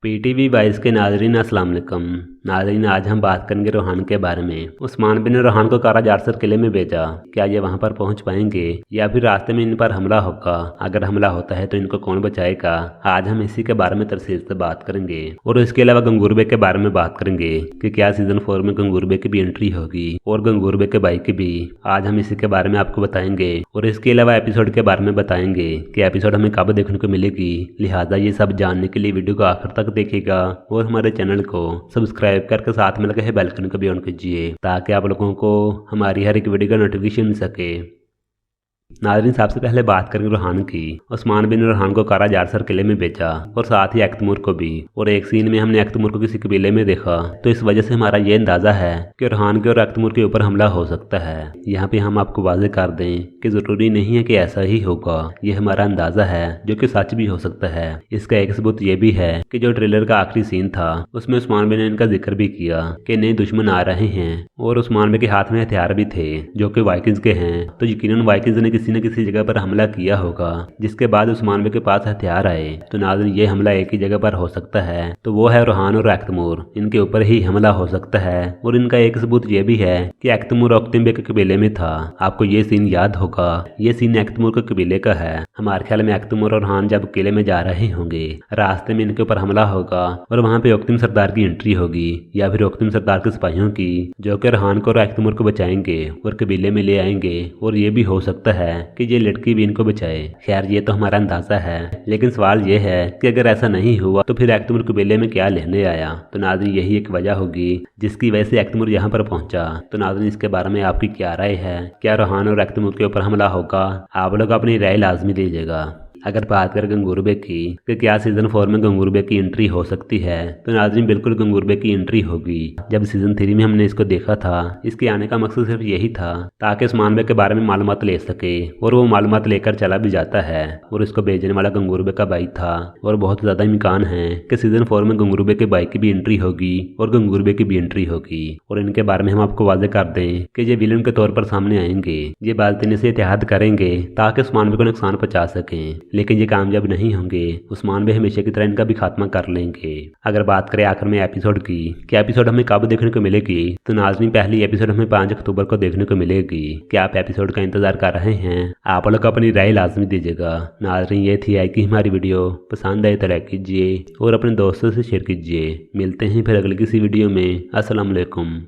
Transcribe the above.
PTV 22 के नाजरीन अस्सलाम वालेकुम। नाजरीन, आज हम बात करेंगे रोहान के बारे में। उस्मान बिन ने रोहान को कारा जारसर किले में भेजा। क्या ये वहां पर पहुंच पाएंगे या फिर रास्ते में इन पर हमला होगा? अगर हमला होता है तो इनको कौन बचाएगा? आज हम इसी के बारे में तफसील से बात करेंगे और इसके अलावा गंगूर बेग के बारे में बात करेंगे कि क्या सीजन 4 में गंगूर बेग की भी एंट्री होगी और गंगूर बेग के भाई की भी। आज हम इसी के बारे में आपको बताएंगे और इसके अलावा एपिसोड के बारे में बताएंगे कि एपिसोड हमें कब देखने को मिलेगी। लिहाजा ये सब जानने के लिए वीडियो को आखिर तक देखिएगा और हमारे चैनल को सब्सक्राइब करके साथ में लगे है बेल आइकन को भी ऑन कीजिए ताकि आप लोगों को हमारी हर एक वीडियो का नोटिफिकेशन मिल सके। नाज़रीन, सबसे पहले बात करेंगे रोहान की। उस्मान बिन ने रोहान को कारा जारसर किले में भेजा और साथ ही एक्तमूर को भी। और एक सीन में हमने एक्तमूर को किसी कबीले में देखा, तो इस वजह से हमारा ये अंदाजा है कि रोहान के और एक्तमूर के ऊपर हमला हो सकता है। यहाँ पे हम आपको वाज़ेह कर दें कि जरूरी नहीं है कि ऐसा ही होगा, ये हमारा अंदाजा है जो कि सच भी हो सकता है। इसका एक सबूत ये भी है कि जो ट्रेलर का आखिरी सीन था उसमें उस्मान बिन ने इनका जिक्र भी किया कि नए दुश्मन आ रहे हैं और उस्मान बिन के हाथ में हथियार भी थे जो कि वाइकिंग्स के हैं। तो यकीनन वाइकिंग्स ने किसी न किसी जगह पर हमला किया होगा जिसके बाद उस्मान बिन के पास हथियार आए। तो नाज़रीन, ये हमला एक ही जगह पर हो सकता है, तो वो है रोहान और एक्तमूर। इनके ऊपर ही हमला हो सकता है। और इनका एक सबूत ये भी है कि एक्तमूर औक्तिम बेग के कबीले में था। आपको ये सीन याद होगा, ये सीन एक्तमूर के कबीले का है। हमारे ख्याल में एक्तमूर और रोहान जब किले में जा रहे होंगे, रास्ते में इनके ऊपर हमला होगा और वहाँ पे औक्तिम सरदार की एंट्री होगी या फिर औक्तिम सरदार के सिपाहियों की, जो कि रोहान को और एक्तमूर को बचाएंगे और कबीले में ले आएंगे। और ये भी हो सकता है कि ये लड़की भी इनको बचाए। खैर, ये तो हमारा अंदाजा है, लेकिन सवाल ये है कि अगर ऐसा नहीं हुआ तो फिर एक्तमूर कबीले में क्या लेने आया? तो नाज़रीन, यही एक वजह होगी जिसकी वजह से एक्तमूर यहाँ पर पहुंचा। तो नाज़रीन, इसके बारे में आपकी क्या राय है? क्या रोहान और एक्तमूर के ऊपर हमला होगा? आप लोग अपनी राय लाजमी दीजिएगा। अगर बात करें गंगूर बेग की कि क्या सीजन 4 में गंगूर बेग की एंट्री हो सकती है, तो नाज़रीन बिल्कुल गंगूर बेग की एंट्री होगी। जब सीजन 3 में हमने इसको देखा था, इसके आने का मकसद सिर्फ यही था ताकि उस्मान बेग के बारे में मालूमात ले सके और वो मालूमात लेकर चला भी जाता है। और इसको भेजने वाला गंगूर बेग का भाई था और बहुत ज़्यादा इम्कान है कि सीजन 4 में गंगूर बेग के भाई की भी एंट्री होगी और गंगूर बेग की भी एंट्री होगी। और इनके बारे में हम आपको वाज़ेह कर दें कि ये विलन के तौर पर सामने आएंगे। ये बाल्तीने से इत्तेहाद करेंगे ताकि उस्मान बेग को नुकसान पहुंचा सकें, लेकिन ये कामयाब नहीं होंगे। उस्मान भी हमेशा की तरह इनका भी खात्मा कर लेंगे। अगर बात करें आखिर में एपिसोड की कि एपिसोड हमें कब देखने को मिलेगी, तो नाज़रीन पहली एपिसोड हमें 5 अक्टूबर को देखने को मिलेगी। क्या आप एपिसोड का इंतजार कर रहे हैं? आप लोग अपनी राय लाजमी दीजिएगा। नाज़रीन, ये थी आज की हमारी वीडियो। पसंद आए तो लाइक कीजिए और अपने दोस्तों से शेयर कीजिए। मिलते हैं फिर अगली किसी वीडियो में। अस्सलाम वालेकुम।